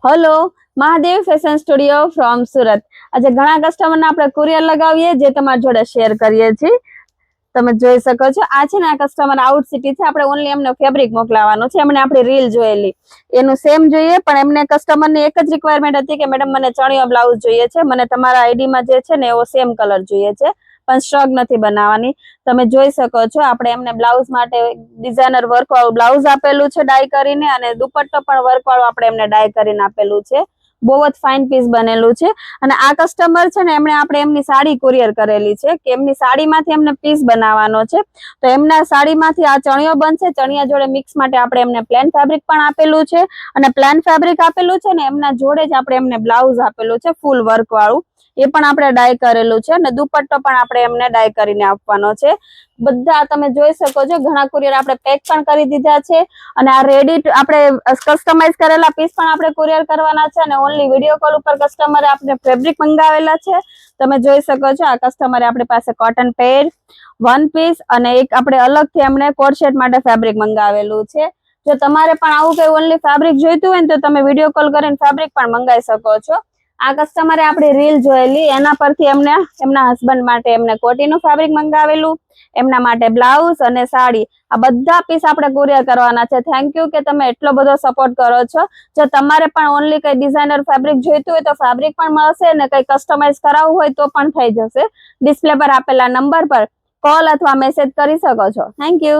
Hello, Mahadev fashion studio from Surat. આજે ઘણા કસ્ટમરને આપણે કુરિયર લગાવીએ જે તમારી જોડે શેર કરીએ છીએ। તમે જોઈ શકો છો આ છે ને આ કસ્ટમર આઉટ સિટી છે, આપણે ઓનલી એમને ફેબ્રિક મોકલાવવાનું છે। એમણે આપણી રીલ જોયેલી એનું સેમ જોઈએ, પણ એમને કસ્ટમરની એક જ રિક્વાયરમેન્ટ હતી કે મેડમ મને ચણિયો બ્લાઉઝ જોઈએ છે, મને તમારા આઈડીમાં જે છે ને એવો સેમ કલર જોઈએ છે, પણ સ્ટ્રગ નથી બનાવવાની। તમે જોઈ શકો છો આપણે એમને બ્લાઉઝ માટે ડિઝાઇનર વર્ક વાળું બ્લાઉઝ આપેલું છે ડાય કરીને, અને દુપટ્ટો પણ વર્ક વાળો આપણે એમને ડાય કરીને આપેલું છે। બહુ જ ફાઇન પીસ બનેલું છે। અને આ કસ્ટમર છે ને આપણે એમની સાડી કુરિયર કરેલી છે કે એમની સાડીમાંથી એમને પીસ બનાવવાનો છે, તો એમના સાડીમાંથી આ ચણિયો બનશે। ચણિયા જોડે મિક્સ માટે આપણે એમને પ્લેન ફેબ્રિક પણ આપેલું છે, અને પ્લેન ફેબ્રિક આપેલું છે ને એમના જોડે જ આપણે એમને બ્લાઉઝ આપેલું છે ફૂલ વર્ક વાળું, એ પણ આપણે ડાય કરેલું છે, અને દુપટ્ટો પણ આપણે એમને ડાય કરીને આપવાનો છે। બધા તમે જોઈ શકો છો ઘણા કુરિયર આપણે પેક પણ કરી દીધા છે, અને આ રેડી આપણે કસ્ટમાઇઝ કરેલા પીસ પણ આપણે કુરિયર કરવાના છે, અને ઓનલી વિડીયો કોલ ઉપર કસ્ટમરે આપણે ફેબ્રિક મંગાવેલા છે। તમે જોઈ શકો છો આ કસ્ટમરે આપણી પાસે કોટન પેડ, વન પીસ અને એક આપણે અલગથી એમણે કોટ સેટ માટે ફેબ્રિક મંગાવેલું છે। જો તમારે પણ આવું કઈ ઓનલી ફેબ્રિક જોઈતું હોય ને તો તમે વિડીયો કોલ કરીને ફેબ્રિક પણ મંગાવી શકો છો। આ કસ્ટમરે આપણી રીલ જોયેલી એના પરથી એમને એમના હસબન્ડ માટે એમને કોટીનું ફેબ્રિક મંગાવેલું, એમના માટે બ્લાઉઝ અને સાડી, આ બધા પીસ આપણે કુરિયર કરવાના છે। થેન્ક યુ કે તમે એટલો બધો સપોર્ટ કરો છો। જો તમારે પણ ઓનલી કઈ ડિઝાઇનર ફેબ્રિક જોઈતું હોય તો ફેબ્રિક પણ મળશે, ને કઈ કસ્ટમાઇઝ કરાવવું હોય તો પણ થઈ જશે। ડિસ્પ્લે પર આપેલા નંબર પર કોલ અથવા મેસેજ કરી શકો છો। Thank you.